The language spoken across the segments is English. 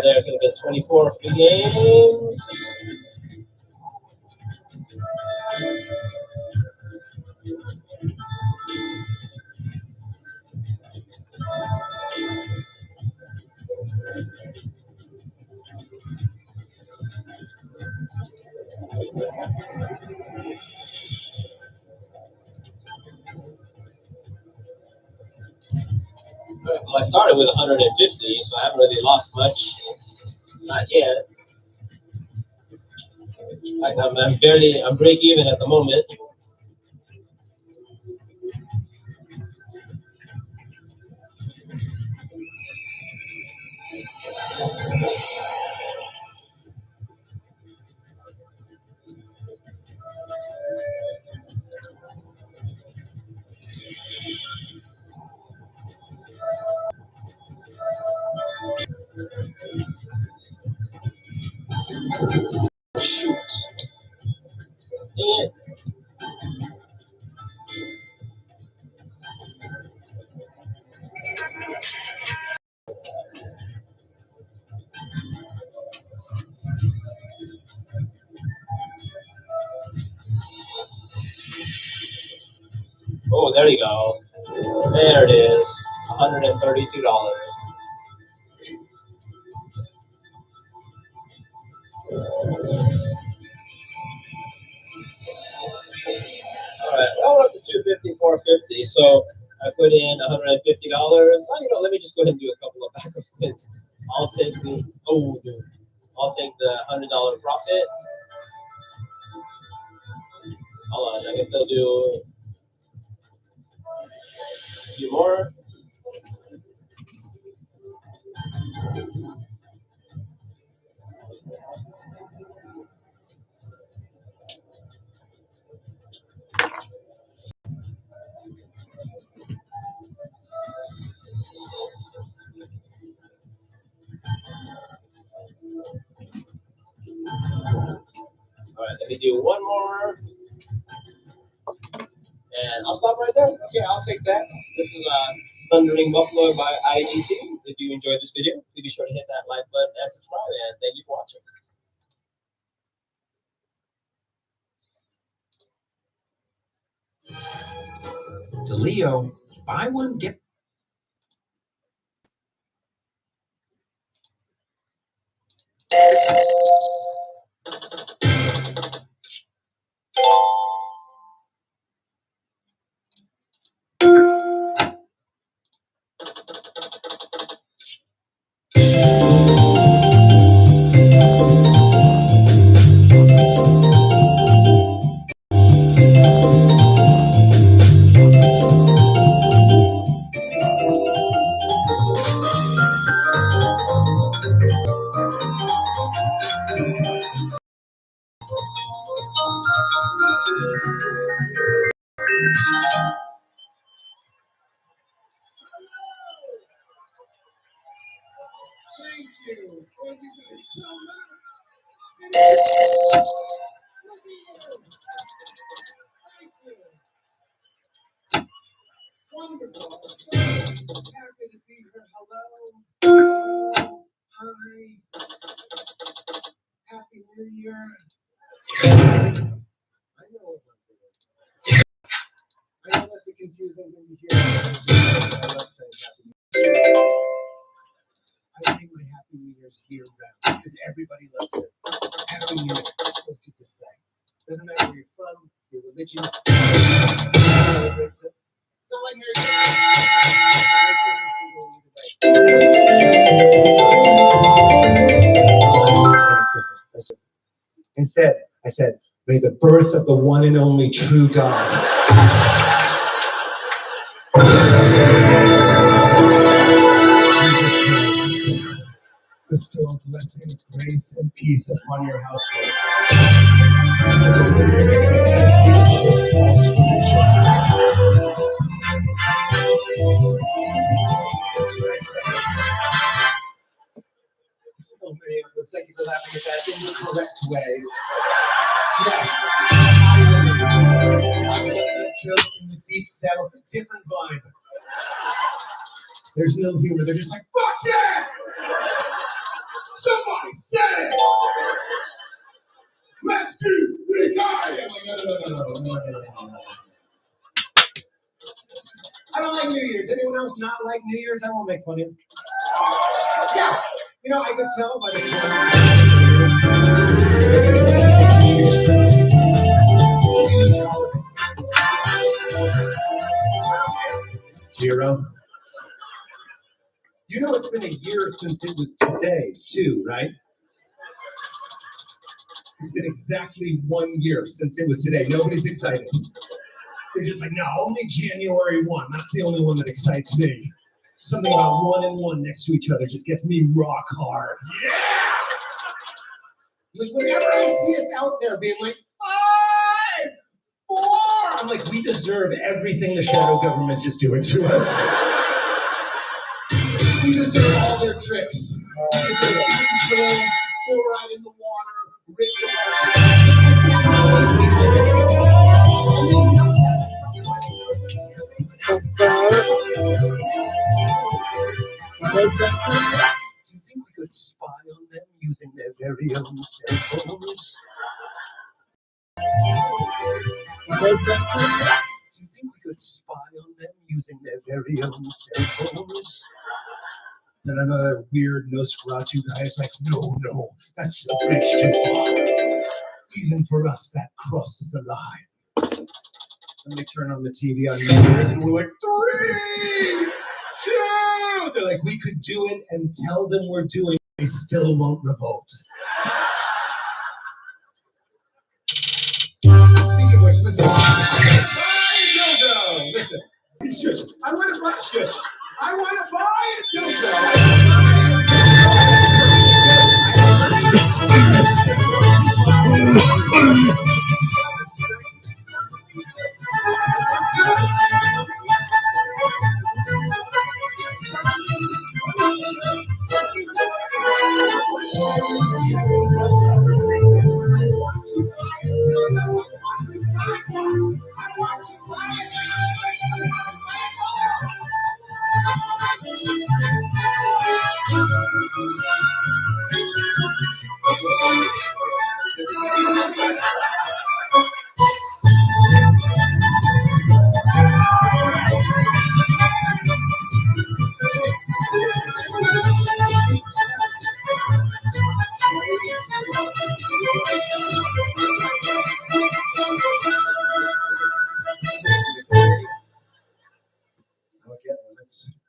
there could have been 24 free games. Well, I started with 150, so I haven't really lost much. Not yet. In fact, I'm break even at the moment. Shoot. Dang it. Oh, there you go. There it is. $132. Alright, well, we're up to 250, 450. So I put in $150. Well, let me just go ahead and do a couple of backup spins. I'll take the $100 profit. Hold on, I guess I'll do a few more. Alright, let me do one more. And I'll stop right there. Okay, I'll take that. This is Thundering Buffalo by IGT. If you enjoyed this video, please be sure to hit that like button and subscribe. And thank you for watching. To Leo, buy one, get Thank you. Thank you so much. Thank you. Wonderful. So happy to be here. Hello. Hi. Happy New Year. I know that's a confusing thing to hear. I love saying Happy New Year. I think my Happy New Year's year round because everybody loves it. Happy New Year. It's good to say. Doesn't matter where you're from, your religion, celebrates it. It's not like Merry Christmas. Instead, I said, may the birth of the one and only true God. Bestow blessing, grace, and peace upon your household. So many of us, thank you for laughing at that in the correct way. Yes, I joke in the deep south, a different vibe. There's no humor. They're just like, fuck yeah! 2, 3, go! I'm like, no. I don't like New Year's. Anyone else not like New Year's? I won't make fun of you. Yeah, you know, I could tell by the Jiro, you know it's been a year since it was today, too, right? It's been exactly 1 year since it was today. Nobody's excited. They're just like, no, only January 1. That's the only one that excites me. Something about 1 and 1 next to each other just gets me rock hard. Yeah! Like, whenever I see us out there being like, 5, 4, I'm like, we deserve everything the shadow government is doing to us. We deserve all their tricks. Fluoride in the water, rich Do you think we could spy on them using their very own cell phones? Do you think we could spy on them using their very own cell phones? And another weird Nosferatu guy is like, no, that's the bridge too far. Even for us, that crosses the line. And they turn on the TV on New Year's and we're like, 3, 2. They're like, we could do it and tell them we're doing it. They still won't revolt. Speaking of which, listen. Listen. Shush. I want to buy shush. I want to buy a dildo.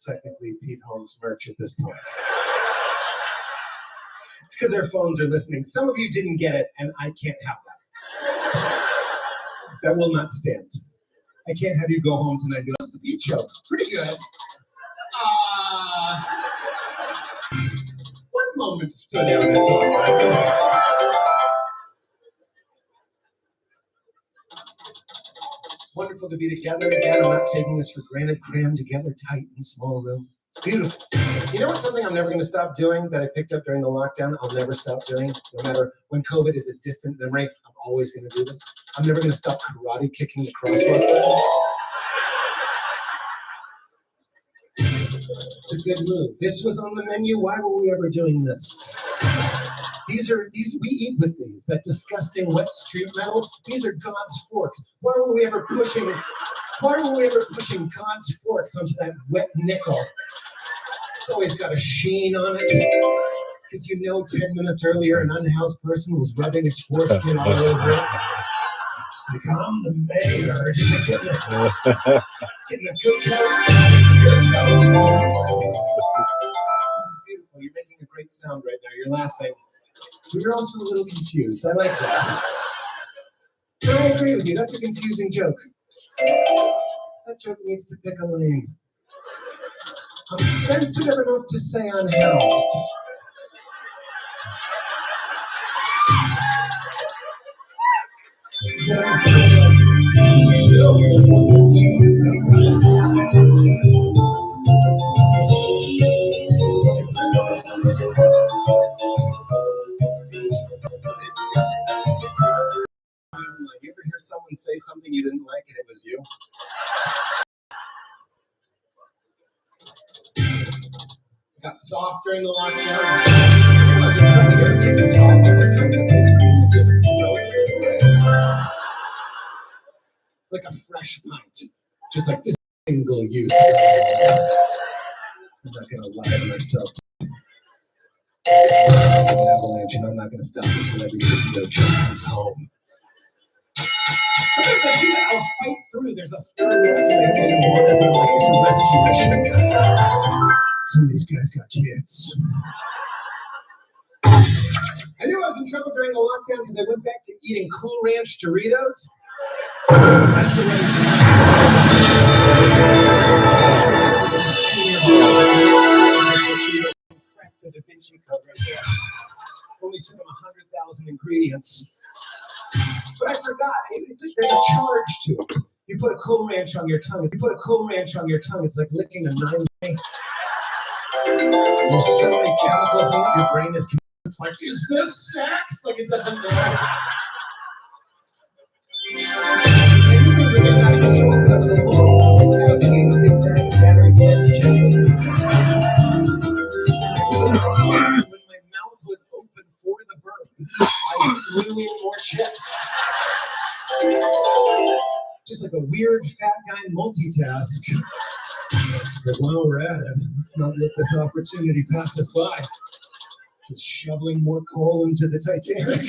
Technically Pete Holmes merch at this point. It's because our phones are listening. Some of you didn't get it, and I can't have that. That will not stand. I can't have you go home tonight and go, it's the Pete show. Pretty good. One moment stood out as all. Wonderful to be together again. I'm not taking this for granted. Crammed together, tight in small room. It's beautiful. You know what's something I'm never going to stop doing that I picked up during the lockdown? I'll never stop doing. No matter when COVID is a distant memory, I'm always going to do this. I'm never going to stop karate kicking the crosswalk. It's a good move. This was on the menu. Why were we ever doing this? We eat with these. That disgusting wet street metal. These are God's forks. Why were we ever pushing God's forks onto that wet nickel? It's always got a sheen on it. Because 10 minutes earlier, an unhoused person was rubbing his foreskin all over it. Just like, I'm the mayor. Just like getting a good coat. This is beautiful. You're making a great sound right now. You're laughing. But you're also a little confused. I like that. But I agree with you. That's a confusing joke. That joke needs to pick a lane. I'm sensitive enough to say unhoused. You ever hear someone say something you didn't like and it was you? Got soft during the lockdown. like a fresh pint. Just like this single use. I'm not gonna lie to myself. Avalanche, and I'm not gonna stop until every video joke comes home. Sometimes I do that. I'll fight through. There's a third regulator in water, but I'm like, it's a rescue mission. Some of these guys got kids. I knew I was in trouble during the lockdown because I went back to eating Cool Ranch Doritos. That's the right crack the Da Vinci Code right there. Only took them 100,000 ingredients. But I forgot, there's a charge to it. You put a Cool Ranch on your tongue. If you put a Cool Ranch on your tongue, it's like licking a 9. There's so many chemicals in it, your brain is confused. Like, is this sex? Like, it doesn't know. When my mouth was open for the burn, I flew in more chips. Just like a weird fat guy multitask. It's like, while we're at it, let's not let this opportunity pass us by. Just shoveling more coal into the Titanic.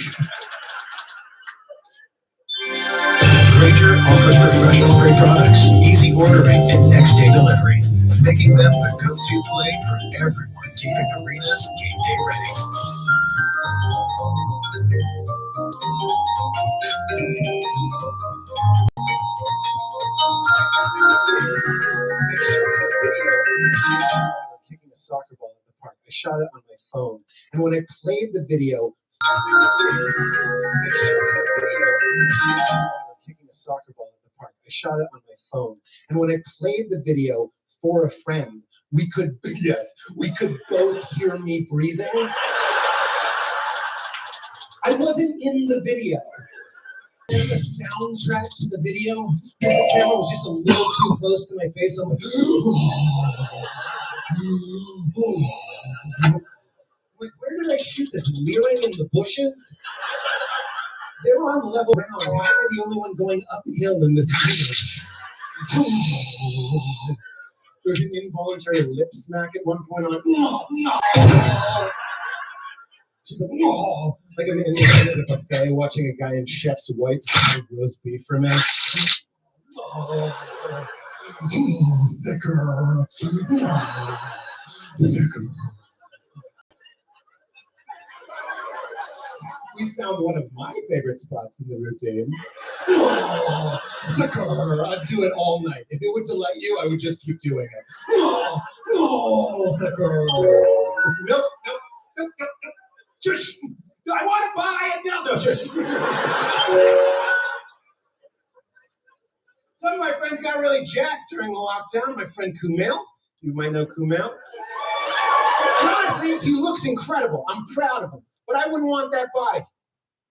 Granger offers professional grade products, easy ordering, and next day delivery, making them the go-to play for everyone keeping arenas game day ready. Kicking a soccer ball in the park. I shot it on my phone, and when I played the video, kicking a soccer ball in the park. I shot it on my phone, and when I played the video for a friend, we could both hear me breathing. I wasn't in the video. The soundtrack to the video, the camera was just a little too close to my face. I'm like, where did I shoot this? Leering in the bushes? They were on level ground. Why am I the only one going uphill in this video? There's an involuntary lip smack at one point. I'm like, no. She's like, no. Like I'm in the buffet watching a guy in Chef's White's carve roast beef for me. Thicker. Thicker. We found one of my favorite spots in the routine. Thicker. I'd do it all night. If it would delight you, I would just keep doing it. Thicker. Nope. Shush! I want to buy a dildo. Shush! Some of my friends got really jacked during the lockdown. My friend Kumail, you might know Kumail. And honestly, he looks incredible. I'm proud of him. But I wouldn't want that body.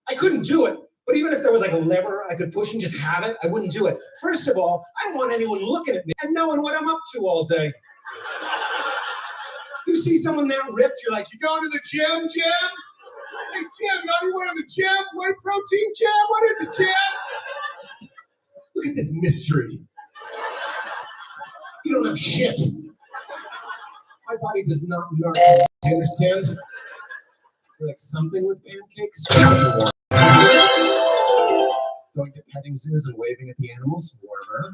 I couldn't do it. But even if there was like a lever I could push and just have it, I wouldn't do it. First of all, I don't want anyone looking at me and knowing what I'm up to all day. You see someone that ripped, you're like, you going to the gym, Jim? Hey, Jim, not going to the gym? Whey protein, Jim? What is it, Jim? Look at this mystery. You don't have shit. My body does not nourish. You understand? You're like something with pancakes. Going to petting zoos and waving at the animals. Warmer.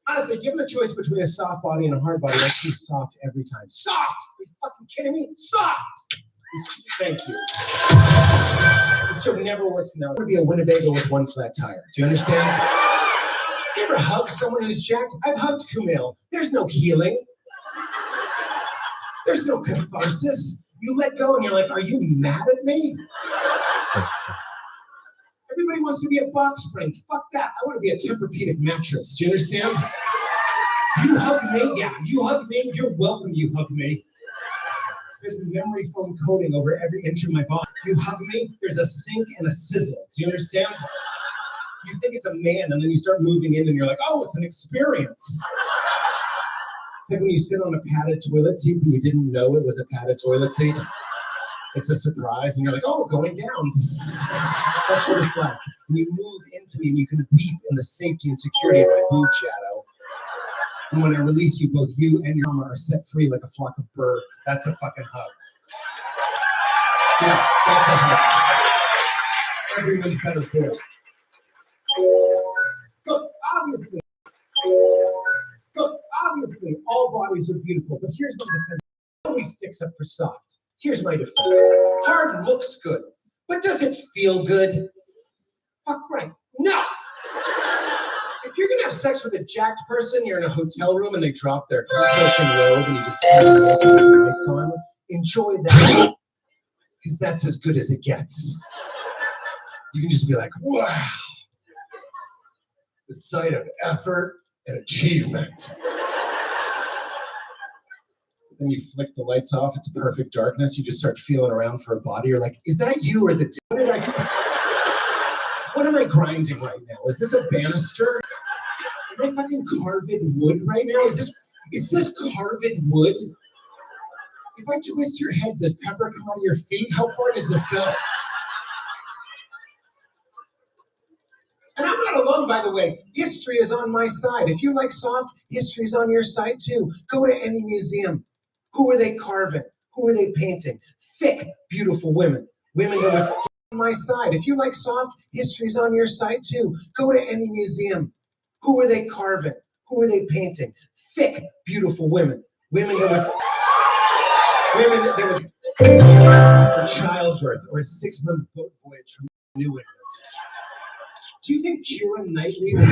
Honestly, given the choice between a soft body and a hard body, I choose soft every time. Soft! Are you fucking kidding me? Soft! Thank you. This joke never works now. I'm gonna be a Winnebago with one flat tire. Do you understand? You ever hug someone who's jacked? I've hugged Kumail. There's no healing. There's no catharsis. You let go and you're like, are you mad at me? Everybody wants to be a box spring. Fuck that. I want to be a Tempur-Pedic mattress. Do you understand? You hug me, yeah. You hug me, you're welcome, you hug me. There's a memory foam coating over every inch of my body. You hug me, there's a sink and a sizzle. Do you understand? You think it's a man, and then you start moving in, and you're like, oh, it's an experience. It's like when you sit on a padded toilet seat and you didn't know it was a padded toilet seat. It's a surprise, and you're like, oh, going down. That's what it's like. And you move into me, and you can weep in the safety and security of my boob shadow. And when I release you, both you and your mama are set free like a flock of birds. That's a fucking hug. Yeah, that's a hug. Everyone's better for it. Look, obviously, all bodies are beautiful, but here's my defense. Nobody sticks up for soft. Here's my defense. Hard looks good, but does it feel good? Fuck right. No! If you're gonna have sex with a jacked person, you're in a hotel room and they drop their silken robe and you just see them with the lights on, enjoy that. Because that's as good as it gets. You can just be like, wow. The sight of effort and achievement. Then you flick the lights off, it's perfect darkness, you just start feeling around for a body, you're like, is that you or the what am I grinding right now? Is this a banister? Am I fucking carved wood right now? Is this carved wood? If I twist your head, does pepper come out of your feet? How far does this go? And I'm not alone, by the way. History is on my side. If you like soft, history's on your side too. Go to any museum. Who are they carving? Who are they painting? Thick, beautiful women. Women that would on my side. If you like soft, history's on your side too. Go to any museum. Who are they carving? Who are they painting? Thick, beautiful women. Women that would for childbirth or a 6-month boat voyage from New England. Do you think Keira Knightley was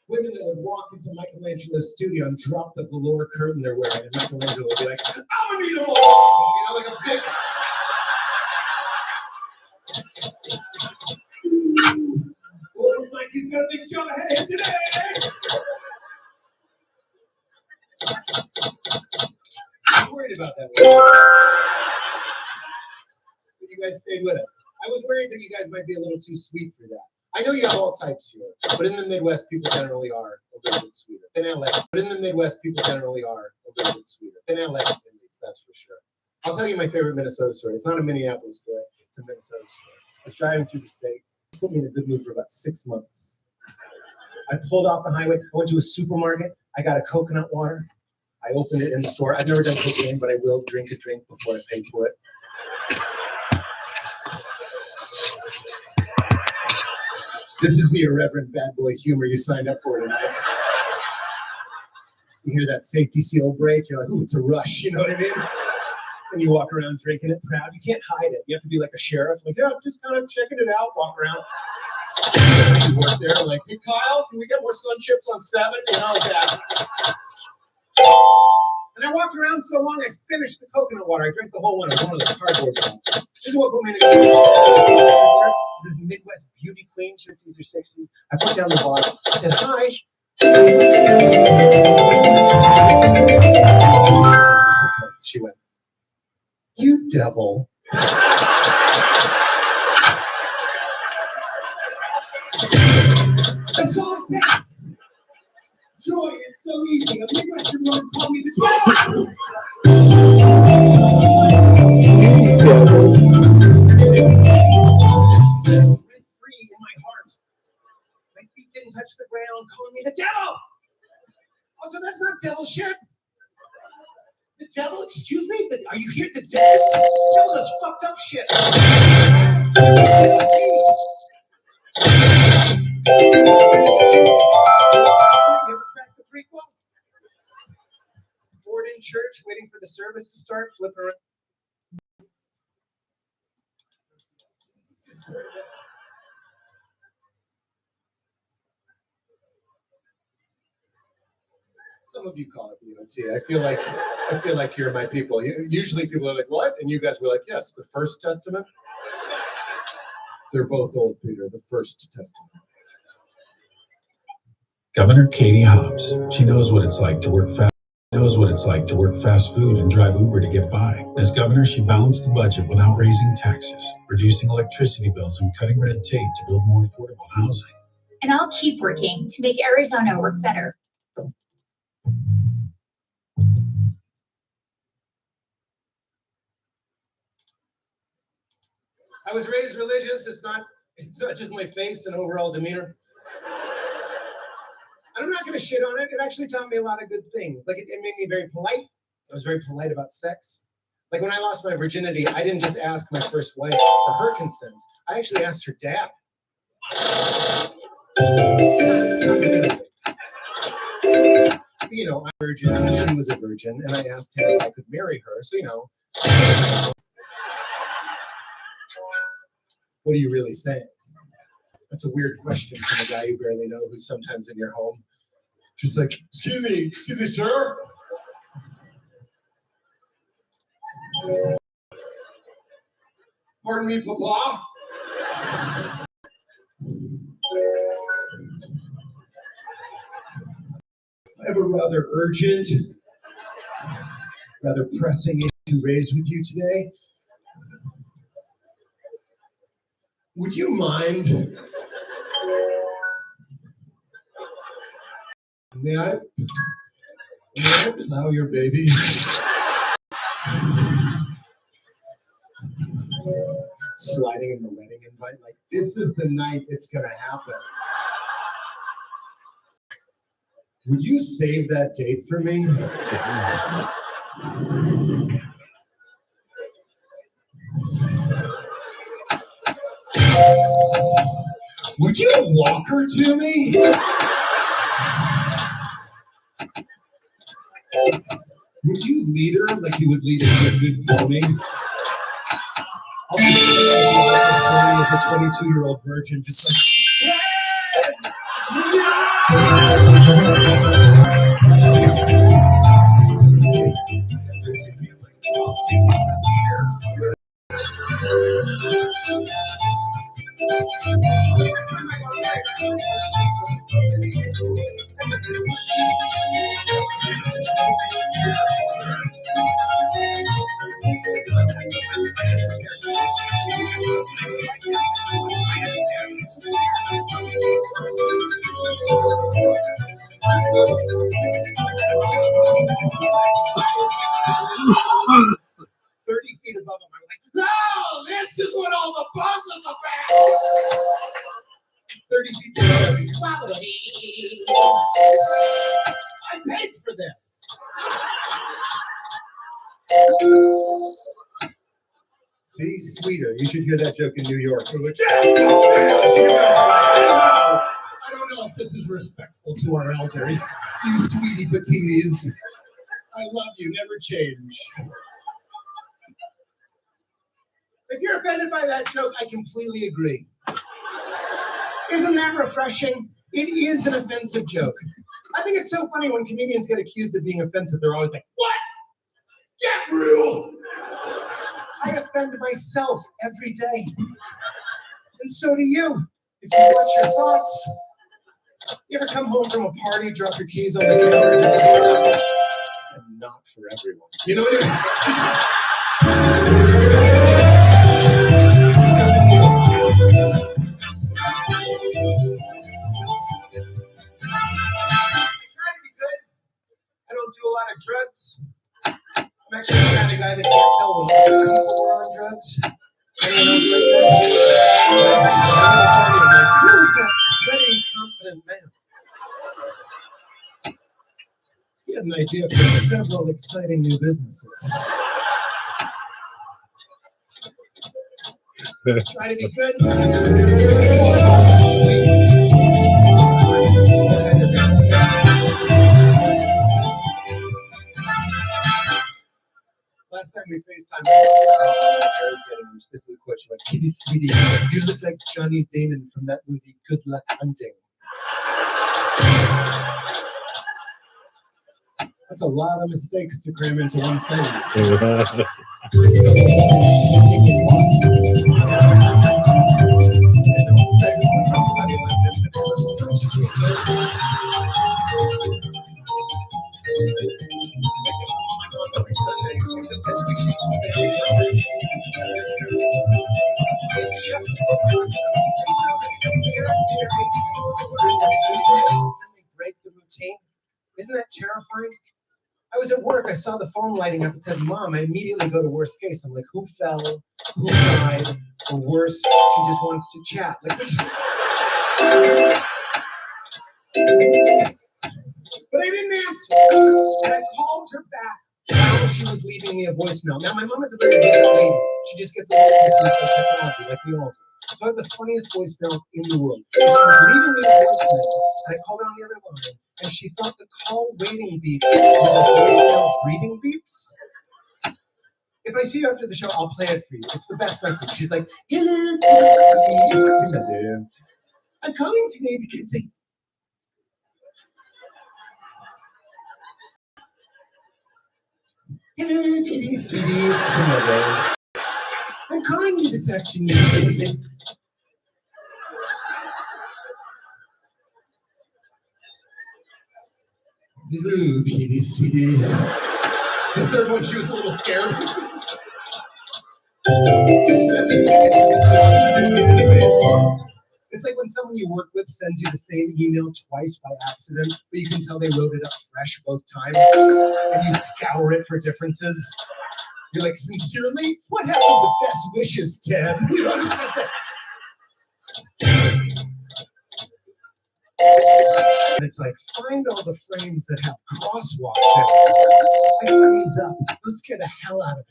women that would walk into Michelangelo's studio and drop the velour curtain they're wearing, and Michelangelo would be like, I'm gonna need a more, you know, like a big. Oh, Mikey's got a big jump ahead today. I was worried about that one. But you guys stayed with it. I was worried that you guys might be a little too sweet for that. I know you have all types here, but in the Midwest, people generally are a little bit sweeter. In LA, but in the Midwest, people generally are a little bit sweeter. In LA, at least, that's for sure. I'll tell you my favorite Minnesota story. It's not a Minneapolis story, it's a Minnesota story. I was driving through the state. It put me in a good mood for about 6 months. I pulled off the highway. I went to a supermarket. I got a coconut water. I opened it in the store. I've never done cocaine, but I will drink a drink before I pay for it. This is the irreverent bad boy humor you signed up for tonight. You hear that safety seal break, you're like, ooh, it's a rush, you know what I mean? And you walk around drinking it proud. You can't hide it. You have to be like a sheriff, like, yeah, I'm just kind of checking it out, walk around. You work there, like, hey, Kyle, can we get more sun chips on 7? You know, like that. And I walked around so long, I finished the coconut water. I drank the whole one. I wanted the cardboard one. This is what put me in a this Midwest beauty queen, 50s or 60s. I put down the bottle. I said, hi. For 6 months, she went, you devil. That's all it takes. Joy is so easy. A Midwestern woman called me the devil. Free in my heart. My feet didn't touch the ground, calling me the devil. Oh, so that's not devil shit. The devil, excuse me? Are you here? The devil does fucked up shit. You ever cracked the prequel? Bored in church, waiting for the service to start, flipping around. Some of you call it UNT. I feel like you're my people. Usually people are like, what? And you guys were like, yes, the First Testament. They're both old, Peter. The First Testament. Governor Katie Hobbs. She knows what it's like to work fast food and drive Uber to get by. As governor, she balanced the budget without raising taxes, reducing electricity bills, and cutting red tape to build more affordable housing. And I'll keep working to make Arizona work better. I was raised religious. It's not just my face and overall demeanor. I'm not going to shit on it. It actually taught me a lot of good things. Like, it made me very polite. I was very polite about sex. Like, when I lost my virginity, I didn't just ask my first wife for her consent. I actually asked her dad. You know, I'm a virgin, she was a virgin, and I asked him if I could marry her. So, you know, what are you really saying? That's a weird question from a guy you barely know who's sometimes in your home. Just like, excuse me, sir. Pardon me, Papa. I have a rather urgent, rather pressing issue to raise with you today. Would you mind? May I plow your baby? Sliding in the wedding invite, like, this is the night it's gonna happen. Would you save that date for me? Would you walk her to me? Would you lead her like you would lead a good pony? I'll be as a 22-year-old virgin, just like, feet above him, I'm like, no, this is what all the buzz is about. 30 feet below him, I paid for this. See, sweeter. You should hear that joke in New York. We're like, yeah, I don't know if this is respectful to our elders. You sweetie patinis. I love you, never change. If you're offended by that joke, I completely agree. Isn't that refreshing? It is an offensive joke. I think it's so funny when comedians get accused of being offensive, they're always like, what? Get real! I offend myself every day. And so do you. If you watch your thoughts, you ever come home from a party, drop your keys on the counter, and just like, I'm not for everyone. You know what I I don't do a lot of drugs. I'm actually the kind of guy that can't tell when other people are on drugs. Anyone else like that? Who is that sweaty, confident man? He had an idea for several exciting new businesses. Try to be good. Last time we FaceTimed, this is a quote. She went, "Kitty, sweetie, you look like Johnny Damon from that movie Good Luck Hunting." That's a lot of mistakes to cram into one sentence. was at work, I saw the phone lighting up. It said, Mom. I immediately go to worst case. I'm like, who fell? Who died? Or worse, she just wants to chat. Like, this is... But I didn't answer. And I called her back while she was leaving me a voicemail. Now, my mom is a very good lady. She just gets a little bit of technology, like we all do. So I have the funniest voicemail in the world. She was leaving me a voicemail, and I called her on the other line, and she thought the call waiting beeps were the voicemail greeting beeps. If I see you after the show, I'll play it for you. It's the best message. She's like, hello, I'm calling today because hello, kitty, sweetie, it's Mother. I'm calling you this afternoon because hello, kitty, sweetie. The third one, she was a little scared. It's like when someone you work with sends you the same email twice by accident, but you can tell they wrote it up fresh both times, and you scour it for differences. You're like, sincerely? What happened to best wishes, Ted? You know what I'm saying? And it's like, find all the frames that have crosswalks in it. I freeze up. Those scare the hell out of me.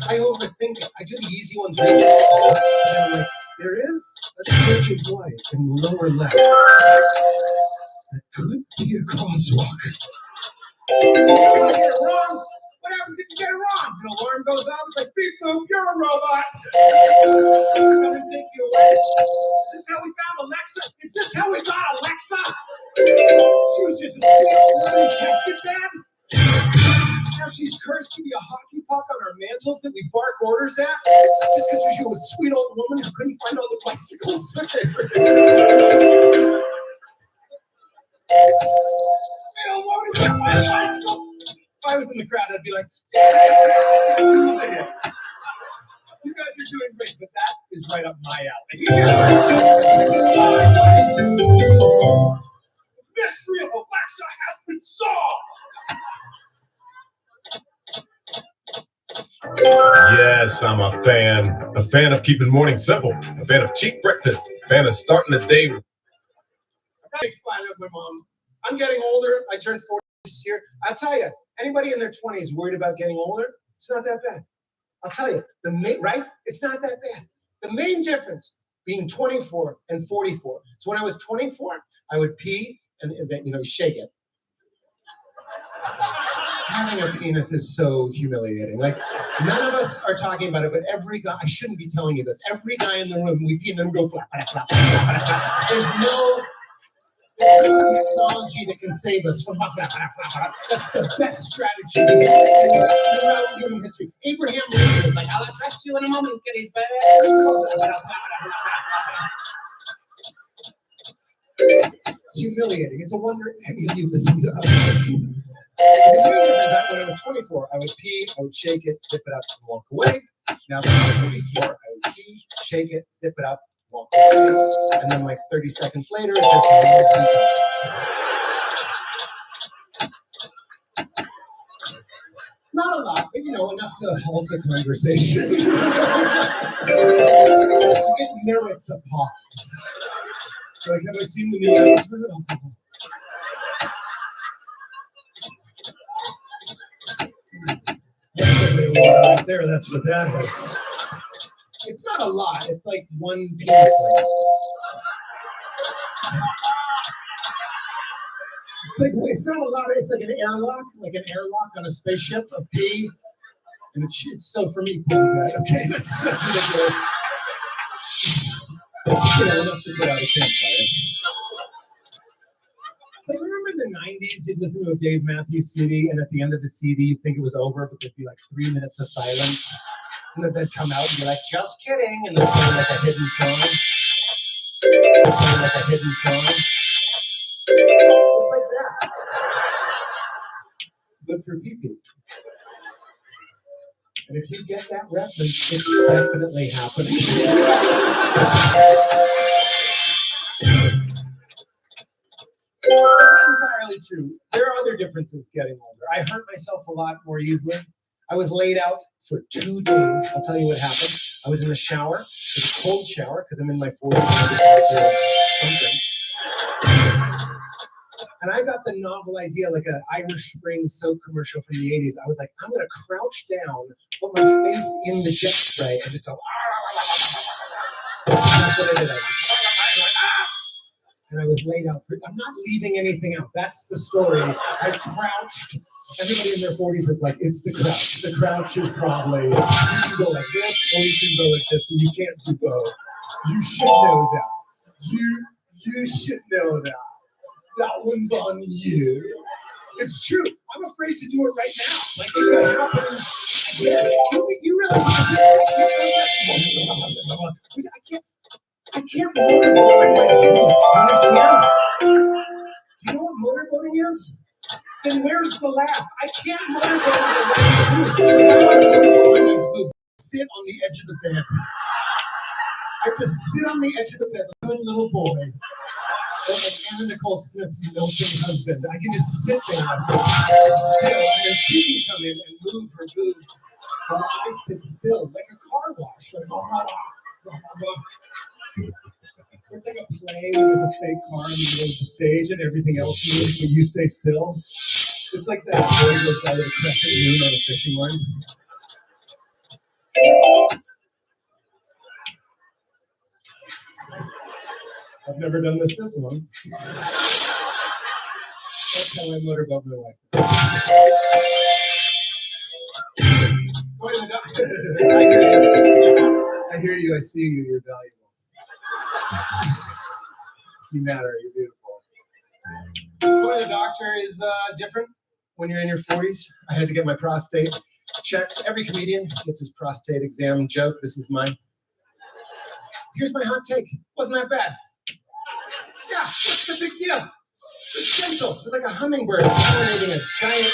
I overthink it. I do the easy ones right now. And I'm like, there is a switch of white in the lower left that could be a crosswalk. If I get it wrong, what happens if you get it wrong? An alarm goes off, it's like, beep boop, you're a robot. I'm gonna take you away. Is this how we found Alexa? Is this how we got Alexa? She was just a really tested man. Now she's cursed to be a hockey puck on our mantles that we bark orders at, just because she was a sweet old woman who couldn't find all the bicycles. Such a freaking sweet old woman who couldn't find the bicycles. If I was in the crowd, I'd be like, you guys are doing great, but that is right up my alley. The mystery of Alexa has been solved. Yes, I'm a fan of keeping mornings simple, a fan of cheap breakfast, a fan of starting the day. I love my mom. I'm getting older. I turned 40 this year. I'll tell you, anybody in their 20s worried about getting older, it's not that bad. I'll tell you, right? It's not that bad. The main difference being 24 and 44. So when I was 24, I would pee and shake it. Having a penis is so humiliating. Like, none of us are talking about it, but every guy, I shouldn't be telling you this, every guy in the room, we pee and then go flap, flap, flap, flap, flap, flap. There's no technology that can save us from flap, flap, flap, flap, flap. That's the best strategy throughout human history. Abraham Lincoln was like, I'll address you in a moment, get his bag. It's humiliating. It's a wonder any of you listen to us. When I was 24, I would pee, I would shake it, sip it up, and walk away. Now that I'm 44, I would pee, shake it, sip it up, walk away. And then like 30 seconds later, it just not a lot, but enough to halt a conversation. It merits a pause. Like, have I seen the new episode? That's what they want right there. That's what that is. It's not a lot. It's like one piece. It's not a lot. It's like an airlock on a spaceship of pee. And it's so for me, okay, that's ridiculous. Enough to put out a campfire. It's like, remember in the 90s, you'd listen to a Dave Matthews CD, and at the end of the CD, you'd think it was over, but there'd be like 3 minutes of silence. And then they'd come out and be like, just kidding. And they'd play like a hidden song. It's like that. Good for people. And if you get that reference, it's definitely happening. It's not entirely true. There are other differences getting older. I hurt myself a lot more easily. I was laid out for 2 days. I'll tell you what happened. I was in the shower. It was a cold shower because I'm in my 40s. And I got the novel idea, like an Irish Spring soap commercial from the 80s. I was like, I'm going to crouch down, put my face in the jet spray, and just go, that's what I did. And I was laid out. I'm not leaving anything out. That's the story. I crouched. Everybody in their 40s is like, it's the crouch. The crouch is probably, you can go like this, or you can go like this, but you can't do both. You should know that. You should know that. That one's on you. It's true. I'm afraid to do it right now. Like, it could happen. You realize I can't motorboat like my feet. Do you understand? Do you know what motorboating is? Then where's the laugh? I can't motorboat with my feet. Sit on the edge of the bed. I just sit on the edge of the bed like a little boy. Like Anna Nicole Smith's milking husband. I can just sit there and she can come in and move her boobs. While I sit still like a car wash. Like, it's like a play where there's a fake car in the middle of the stage and everything else moves, but you stay still. It's like that boy goes by with a crescent moon on a fishing line. I've never done this long. That's how I motorboat my life. I hear you, I see you, you're valuable. You matter, you're beautiful. Going to the doctor is different when you're in your 40s. I had to get my prostate checked. Every comedian gets his prostate exam joke. This is mine. Here's my hot take. Wasn't that bad. Yeah, what's the big deal? It's gentle. It's like a hummingbird pollinating a giant,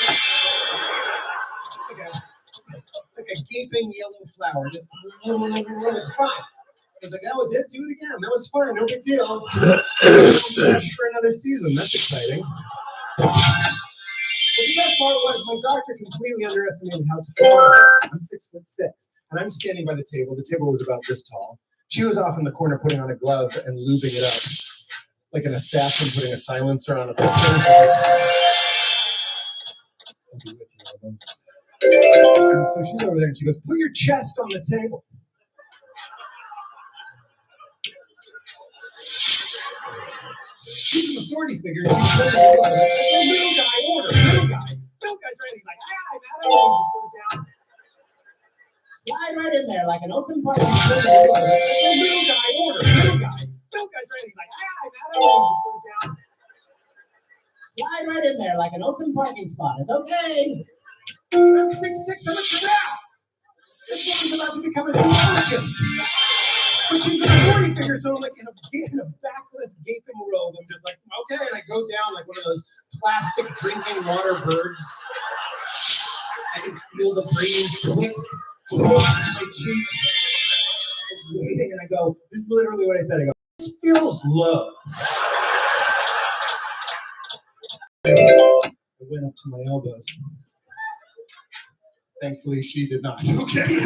like a gaping yellow flower. Just, it was fine. I was like, that was it. Do it again. That was fine. No big deal. For another season. That's exciting. But the best part was my doctor completely underestimated how tall I am. I'm 6'6", and I'm standing by the table. The table was about this tall. She was off in the corner putting on a glove and lubing it up. Like an assassin putting a silencer on a pistol. I'll be with you. And so she's over there and she goes, put your chest on the table. She's an authority figure. She's little guy, order, little guy. Little guy's ready. He's like, I'm out of here. Slide right in there like an open punch. Little guy, order, little guy. Little guy's ready. He's like, I'm out of here. Slide right in there like an open parking spot. It's okay. I'm 6'6". I'm a giraffe. This woman's about to become a zoologist. But she's an authority figure, so like in a backless, gaping robe, I'm just like, okay, and I go down like one of those plastic drinking water birds. I can feel the breeze twist my cheeks. I'm waiting, and I go, this is literally what I said. I go, this feels low. I went up to my elbows. Thankfully, she did not. Okay.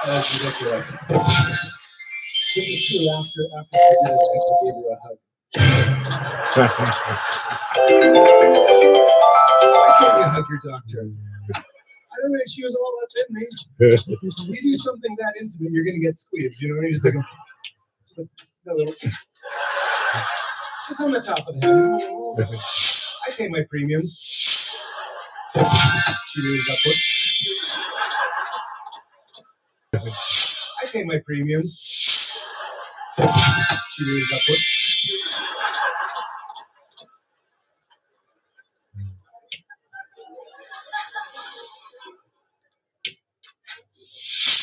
That was ridiculous. This is true. After I gave her a hug. Why can't you hug your doctor? I don't know. She was all up in me. You do something that intimate, you're going to get squeezed. You know what I mean? Just like a little. Just on the top of the head. I pay my premiums. She moves upwards. I pay my premiums. She moves upwards.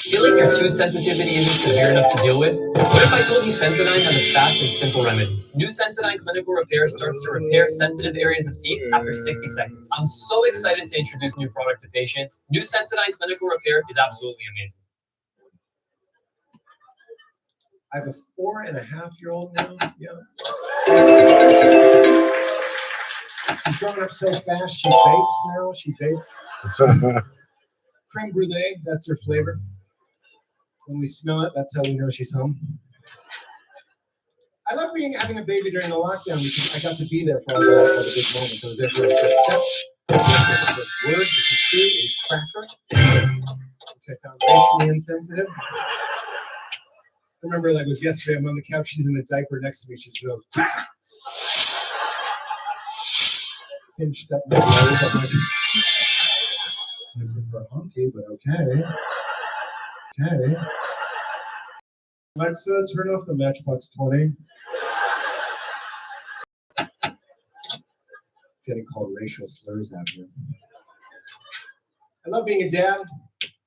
Feel like your tooth sensitivity isn't severe enough to deal with? What if I told you Sensodyne has a fast and simple remedy? New Sensodyne Clinical Repair starts to repair sensitive areas of teeth after 60 seconds. I'm so excited to introduce new product to patients. New Sensodyne Clinical Repair is absolutely amazing. I have a 4.5-year-old now. Yeah. She's growing up so fast, she vapes now. She vapes. Creme brulee, that's her flavor. When we smell it, that's how we know she's home. I love having a baby during the lockdown because I got to be there for all the big moments. I was there for the first step, the first word, which is true, is cracker, which I found racially insensitive. I remember, like it was yesterday, I'm on the couch, she's in a diaper next to me, she goes, cracker! Cinched up my nose, I'm like, I prefer honky, but okay. Okay. Alexa, turn off the Matchbox 20. Getting called racial slurs out here. I love being a dad.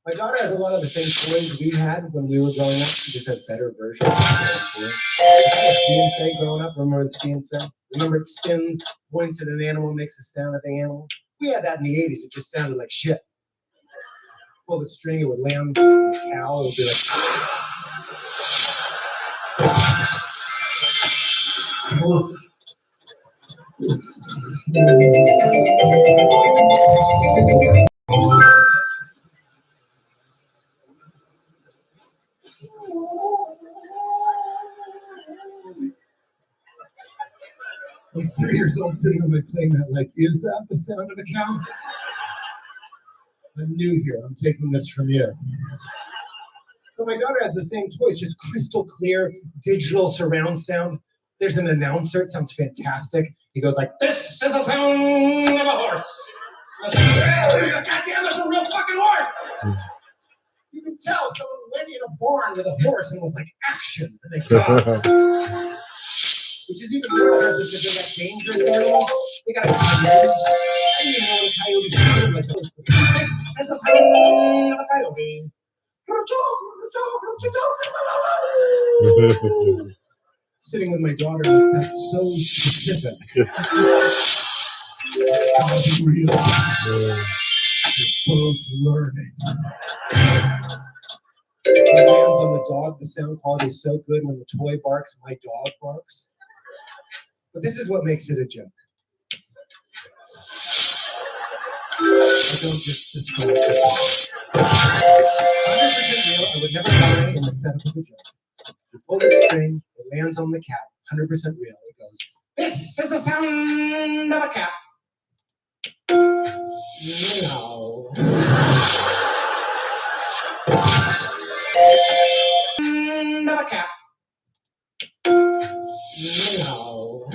My daughter has a lot of the same toys we had when we were growing up. She just has better versions. I had a CNC growing up. Remember the CNC? Remember it spins, points at an animal, makes a sound at the animal? We had that in the 80s. It just sounded like shit. Pull the string, it would land on the cow. It would be like... I'm 3 years old sitting on my playmat like, is that the sound of a cow? I'm new here. I'm taking this from you. So my daughter has the same toys, just crystal clear, digital surround sound. There's an announcer. It sounds fantastic. He goes like, this is the sound of a horse. I was like, yeah, goddamn, that's a real fucking horse. You can tell someone went in a barn with a horse and was like, action. And they got it. Which is even more impressive because they got dangerous animals. They got a coyote. I didn't even know what a coyote sounded like. This is the sound of a coyote. Sitting with my daughter, that's so specific. It's real. We're both learning. It lands on the dog. The sound quality is so good when the toy barks, my dog barks. But this is what makes it a joke. I don't just describe it. 100% real. I would never lie in the setup of a joke. You pull the string, it lands on the cat. 100% real. It goes, this is the sound of a cat. Meow. Sound of a cat. Meow.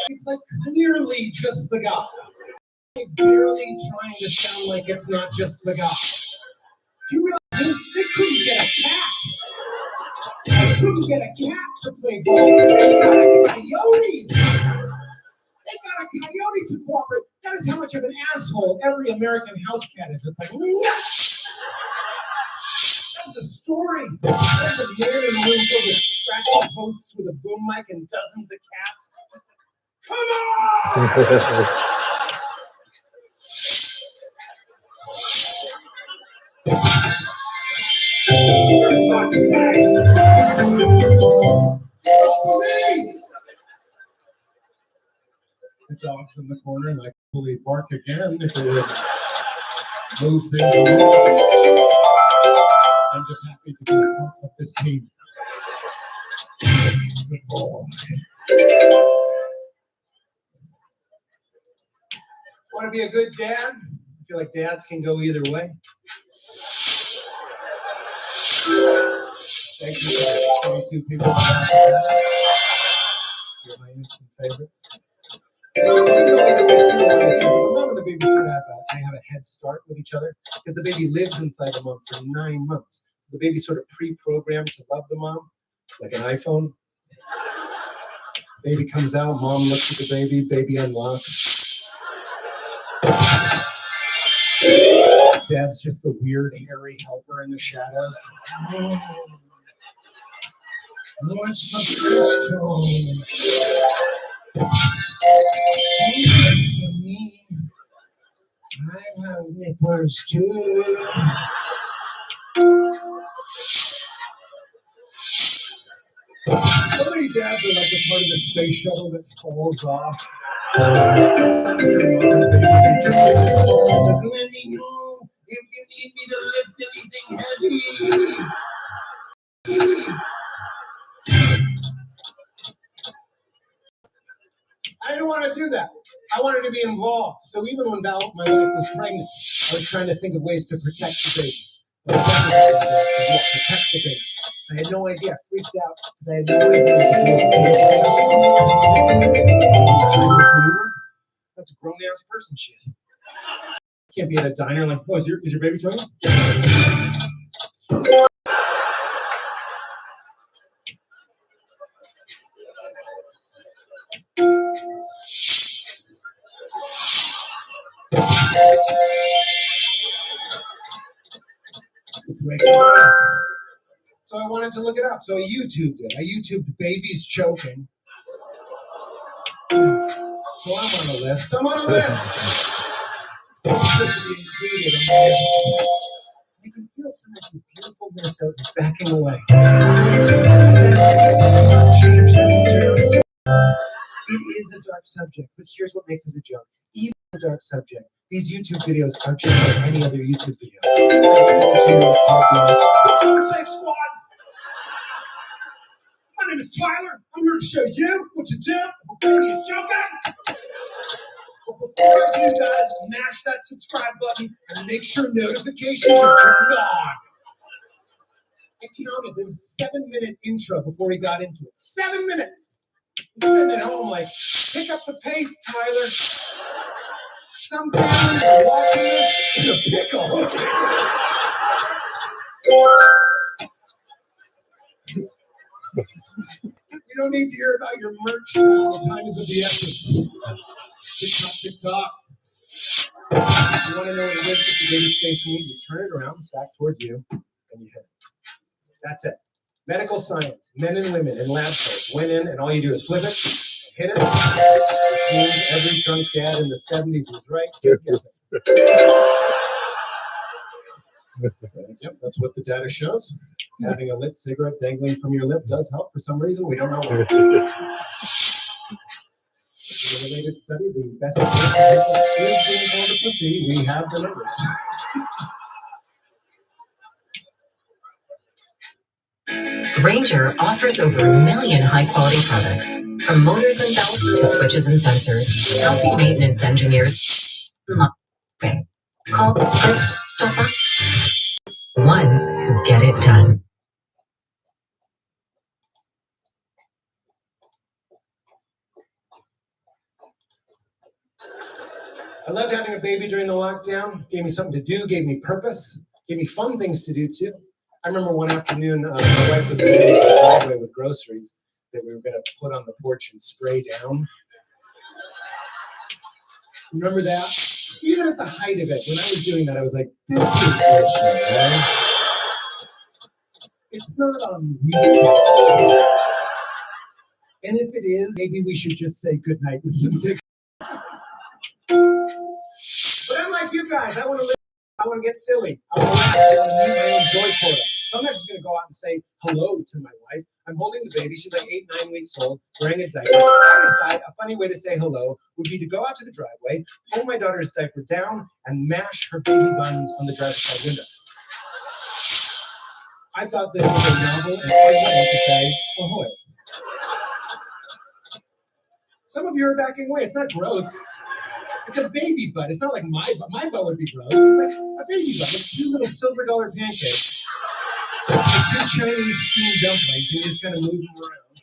It's like clearly just the guy. Barely trying to sound like it's not just the guy. Do you realize they couldn't get a cat? They couldn't get a cat to play ball. They got a coyote. They got a coyote to cooperate. That is how much of an asshole every American house cat is. It's like, yes! That's the story. There's a man in a room filled with scratchy posts with a boom mic and dozens of cats. Come on! The dog's in the corner and I fully bark again if it would move things along. I'm just happy to be a part of this team. Good boy. Want to be a good dad? I feel like dads can go either way. Thank you for 22 people. You're my instant favorites. It's going to go either way too, honestly. But the mom and the baby's going to have a head start with each other because the baby lives inside the mom for 9 months. So the baby's sort of pre-programmed to love the mom, like an iPhone. Baby comes out, mom looks at the baby, baby unlocks. Dad's just the weird, hairy helper in the shadows. What's the first tone? To me, I have nippers too. So many dads are like the part of the space shuttle that falls off. Let me know if you need me to lift anything heavy. I didn't want to do that. I wanted to be involved. So even when my wife was pregnant, I was trying to think of ways to protect the baby. Protect the baby. I had no idea. I freaked out because I had no idea what to do with the baby. That's a grown-ass person shit. You can't be at a diner like, oh, is your baby talking? So I wanted to look it up. So I YouTubed it. I YouTubed babies choking. So I'm on a list. I'm on a list. You can feel some of the beautifulness out backing away. It is a dark subject, but here's what makes it a joke. Even a dark subject, these YouTube videos are just like any other YouTube video. Say squad. My name is Tyler. I'm here to show you what to do when baby is joking. But before I do, guys, mash that subscribe button and make sure notifications are turned on. I counted. There was a 7-minute intro before he got into it. 7 minutes. He's sitting at home like, pick up the pace, Tyler. Some families are watching this in a pickle. You don't need to hear about your merch. The time is of the essence. TikTok. You want to know what it is that the baby's facing you? You turn it around, back towards you, and you hit it. That's it. Medical science, men and women in lab coats went in, and all you do is flip it, hit it. Which means every drunk dad in the 70s was right. Just guess it. Yep, that's what the data shows. Having a lit cigarette dangling from your lip does help for some reason. We don't know why. In a related study, the best is being called a pussy. We have the numbers. Grainger offers over 1 million high-quality products, from motors and belts to switches and sensors. Healthy maintenance engineers. Call ones who get it done. I loved having a baby during the lockdown. Gave me something to do, gave me purpose, gave me fun things to do too. I remember one afternoon, my wife was going into the driveway with groceries that we were going to put on the porch and spray down. Remember that? Even at the height of it, when I was doing that, I was like, this is right? It's not on weekends. And if it is, maybe we should just say goodnight with some tickets. But I'm like you guys, I want to live, I want to get silly. I want to laugh, I want to meet my own joy quota. So I'm not just going to go out and say hello to my wife. I'm holding the baby. She's like 8, 9 weeks old, wearing a diaper. I decide a funny way to say hello would be to go out to the driveway, pull my daughter's diaper down, and mash her baby buns on the driver's side window. I thought this was a novel and fun way to say ahoy. Some of you are backing away. It's not gross. It's a baby butt. It's not like my butt. My butt would be gross. It's like a baby butt. It's 2 little silver dollar pancakes. And 2 Chinese steamed dumplings. And you just kind of move them around.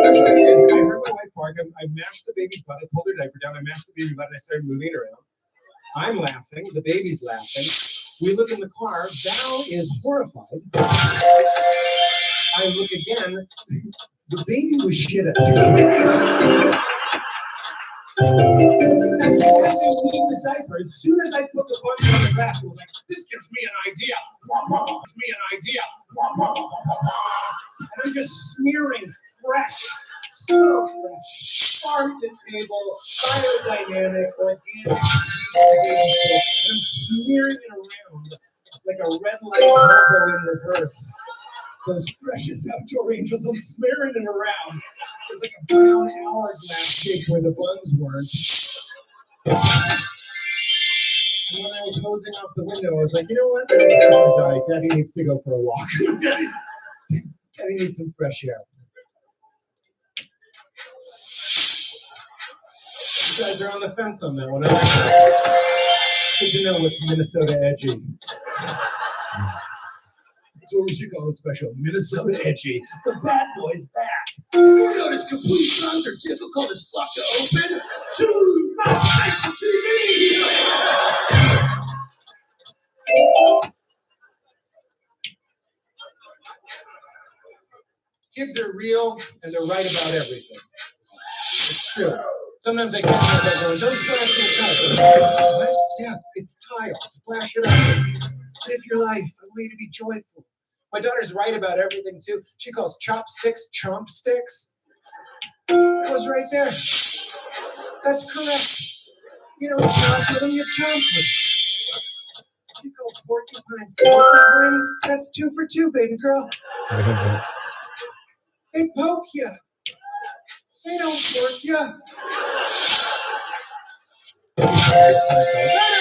That's what I did. I heard my wife bark. I mashed the baby's butt. I pulled her diaper down. I mashed the baby butt and I started moving it around. I'm laughing. The baby's laughing. We look in the car. Val is horrified. I look again. The baby was shit at me. That's why they need the diaper. As soon as I put the buns on the grass, it was like, this gives me an idea. Gives me an idea. And I'm just smearing fresh, so fresh, farm to table, biodynamic, organic, and I'm smearing it around like a red light hobo in reverse. Those precious outdoor angels, I'm smearing it around. There's like a brown hourglass shape where the buns weren't. And when I was hosing off the window, I was like, you know what? I'm gonna die. Daddy needs to go for a walk. Daddy needs some fresh air. You guys are on the fence on that one. Good to know what's Minnesota edgy. That's what we should call the special. Minnesota edgy. The bad boy's back. You notice complete songs are difficult as fuck to open? Dude, not nice TV! Kids are real and they're right about everything. It's true. Sometimes I catch myself going, don't splash your cup. What? Yeah, it's tile. Splash it up. Live your life. A way to be joyful. My daughter's right about everything too. She calls chopsticks chomp sticks. That was right there. That's correct. You don't chomp with them, you chomp with them. She calls porcupines porcupines. That's 2 for 2, baby girl. They poke you. They don't pork you. They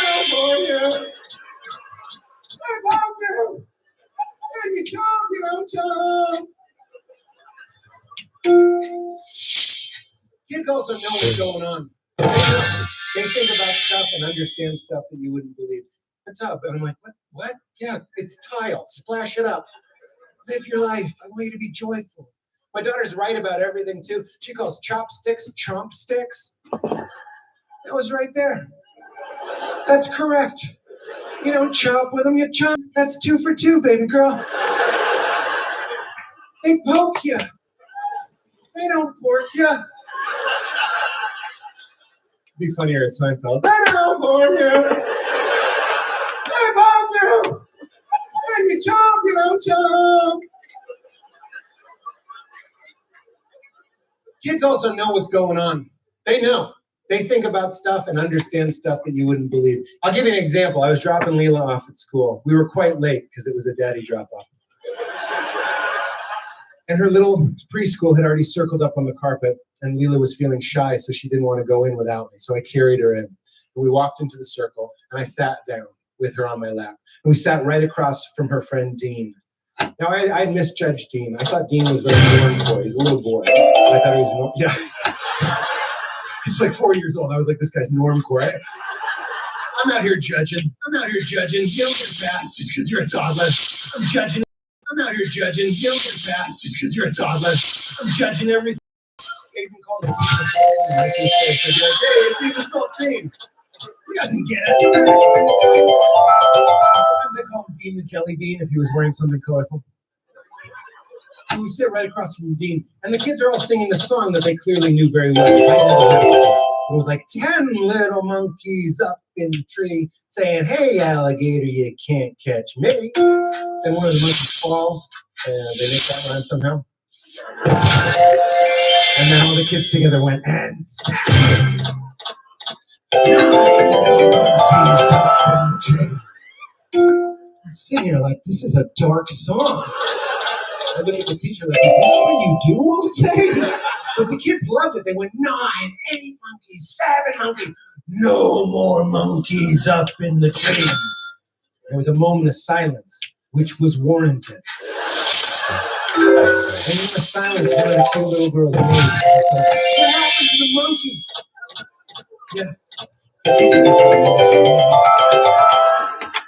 don't pork you. They poke you. And you chomp, you don't chomp. Kids also know what's going on. They think about stuff and understand stuff that you wouldn't believe. What's up? And I'm like, what? Yeah, it's tile. Splash it up. Live your life. A way to be joyful. My daughter's right about everything too. She calls chopsticks chomp sticks. That was right there. That's correct. You don't chop with them, you chomp. That's 2 for 2, baby girl. They poke you. They don't pork you. Be funnier at Seinfeld. They don't pork you. They poke you. And you chomp, you don't chomp. Kids also know what's going on. They know. They think about stuff and understand stuff that you wouldn't believe. I'll give you an example. I was dropping Leela off at school. We were quite late because it was a daddy drop-off. And her little preschool had already circled up on the carpet, and Leela was feeling shy, so she didn't want to go in without me. So I carried her in. And we walked into the circle, and I sat down with her on my lap. And we sat right across from her friend Dean. Now, I misjudged Dean. I thought Dean was very normcore. He's a little boy. I thought he was yeah. He's like 4 years old. I was like, this guy's normcore. I'm out here judging. You don't get fast just because you're a toddler. I'm judging. I'm out here judging. You don't get fast just because you're a toddler. I'm judging everything. They even call him Team Assault. They'd be like, hey, it's Team Assault Team. He doesn't get it. Sometimes they call him Dean the Jelly Bean if he was wearing something colorful. And we sit right across from Dean, and the kids are all singing a song that they clearly knew very well. I never heard it before. It was like 10 little monkeys up in the tree saying, hey, alligator, you can't catch me. And one of the monkeys falls, and they make that rhyme somehow. And then all the kids together went, and snap. 9 little monkeys up in the tree. I'm sitting here like, this is a dark song. I look at the teacher like, is this what you do all day? But the kids loved it. They went, 9, 8 monkeys, 7 monkeys. No more monkeys up in the tree. There was a moment of silence, which was warranted. And in the silence, one of the cute little girls made, what happened to the monkeys? Yeah.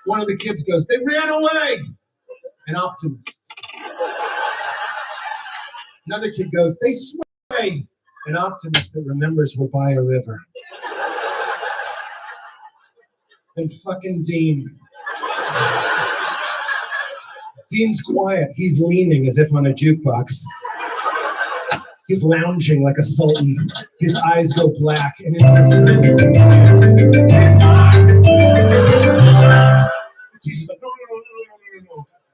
One of the kids goes, they ran away. An optimist. Another kid goes, they sway. An optimist that remembers we're by a river. And fucking Dean. Dean's quiet. He's leaning as if on a jukebox. He's lounging like a sultan. His eyes go black and into the silence. Dean's like, no.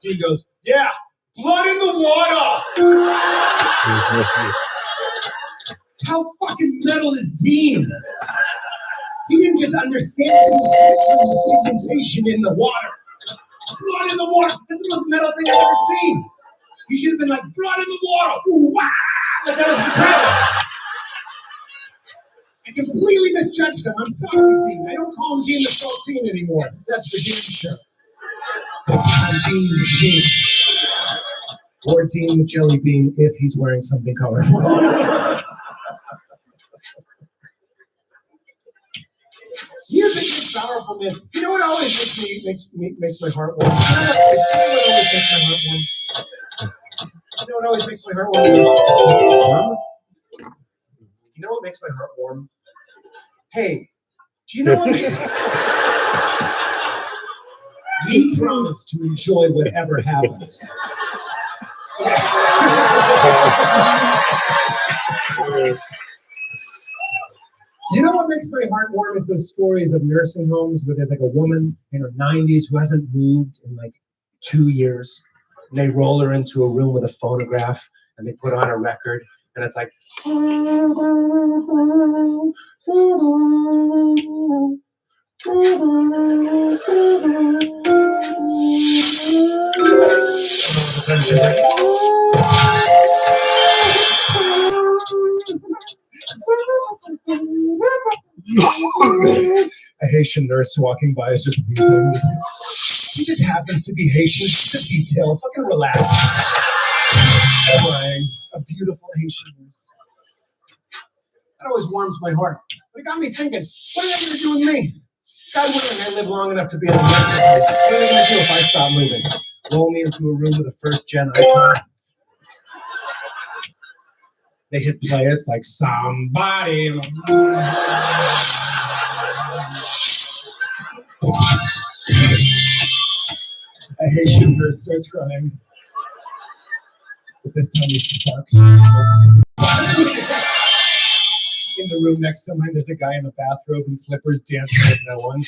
Dean goes, yeah, blood in the water. How fucking metal is Dean? He didn't just understand the pigmentation in the water. Blood in the water. That's the most metal thing I've ever seen. You should have been like, blood in the water. Ooh, wow. Like that was incredible. I completely misjudged him. I'm sorry, Dean. I don't call him Dean the Saltine anymore. That's for damn sure. I'm Dean the Machine. Or Dean the Jelly Bean if he's wearing something colorful. Here's a good powerful man. You know what always makes my heart warm? You know what always makes my heart warm? You know what makes my heart warm? Hey, do you know what? We promise to enjoy whatever happens. You know what makes my heart warm is those stories of nursing homes where there's like a woman in her 90s who hasn't moved in like 2 years. And they roll her into a room with a phonograph and they put on a record and it's like, a Haitian nurse walking by is just weeping. He just happens to be Haitian. It's just a detail. Fucking relax. Crying. A beautiful Haitian nurse. That always warms my heart. But it got me thinking, what are they going to do with me? God willing, I live long enough to be on the next. What are they going to do if I stop moving? Roll me into a room with a first-gen iPod? They hit play, it's like, somebody. A Haitian nurse starts crying. But this time he sparks. In the room next to mine, there's a guy in a bathrobe and slippers dancing with no one.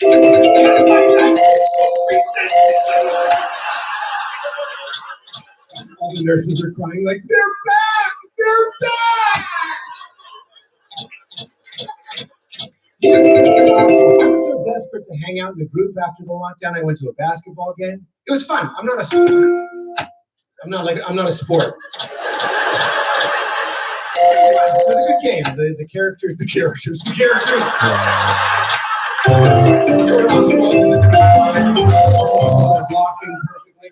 All the nurses are crying like, they're back! They're back! I was so desperate to hang out in a group after the lockdown, I went to a basketball game. It was fun. I'm not a sport. I'm not a sport. It was a good game. The characters. Blocking perfectly.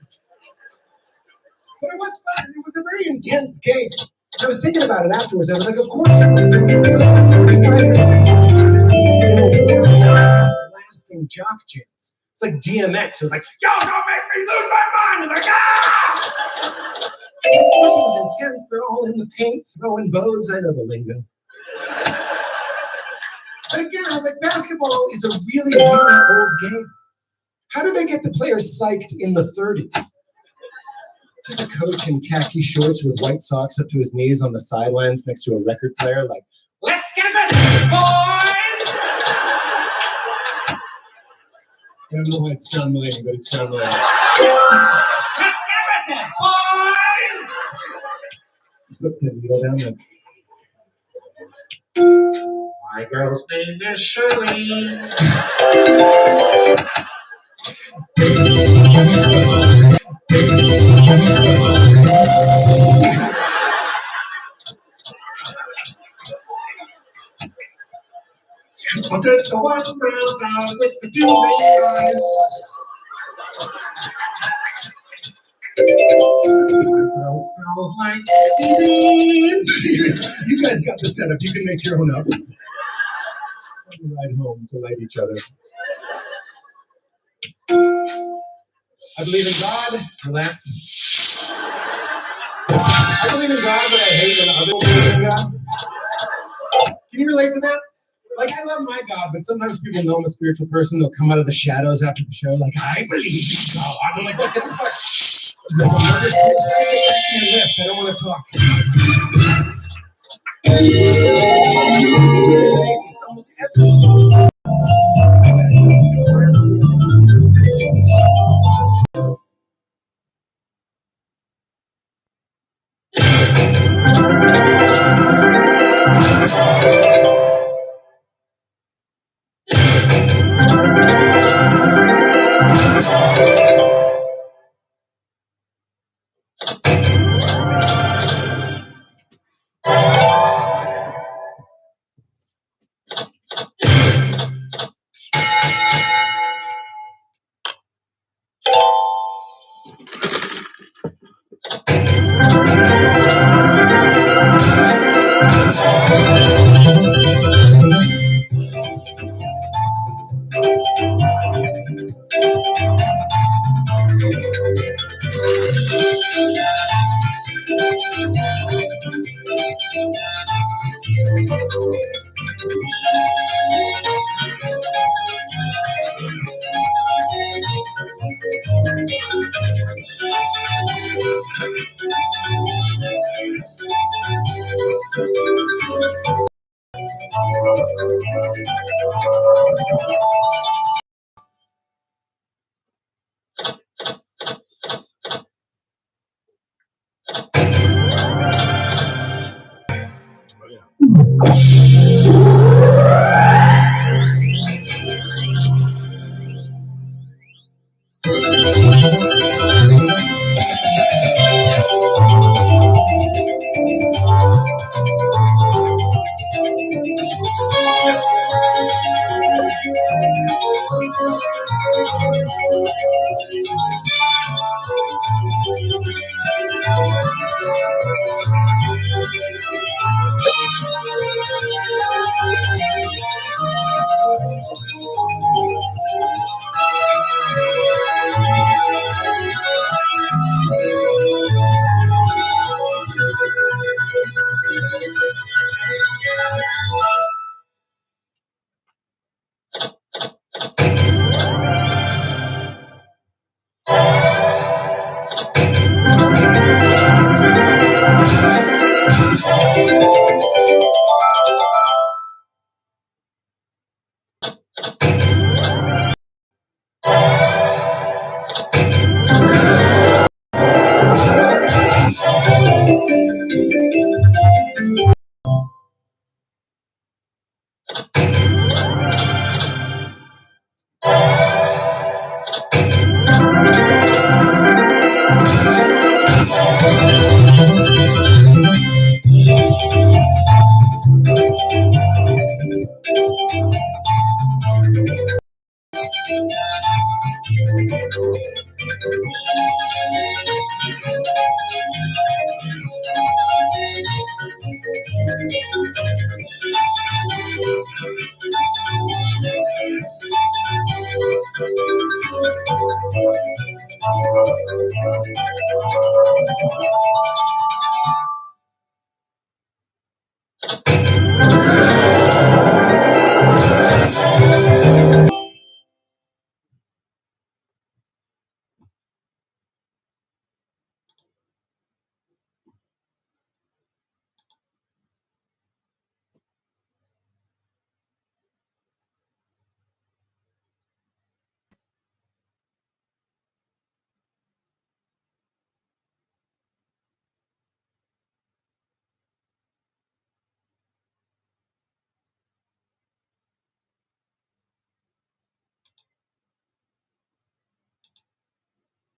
But it was fun. It was a very intense game. I was thinking about it afterwards. I was like, of course it was. 45 minutes lasting jock jams. It's like DMX. It was like, yo, don't make me lose my mind. It's like, ah! Of course it was intense. They're all in the paint, throwing bows. I know the lingo. But again, I was like, basketball is a really, really old game. How do they get the players psyched in the 30s? Just a coach in khaki shorts with white socks up to his knees on the sidelines next to a record player, like, let's get aggressive, boys! I don't know why it's John Mulaney, but it's John Mulaney. Let's get aggressive, boys! Puts the needle down there. My girl's name is Shirley. I'll take the one brown dog with the two eyes. Girl smells like beans. You guys got the setup. You can make your own up. On the ride home to light each other. I believe in God. Relax. I believe in God, but I hate when other people believe in God. Can you relate to that? Like, I love my God, but sometimes people know I'm a spiritual person. They'll come out of the shadows after the show, like, I believe in God. I'm like, what the fuck? There's a murder lift. I don't want to talk. It's almost every song.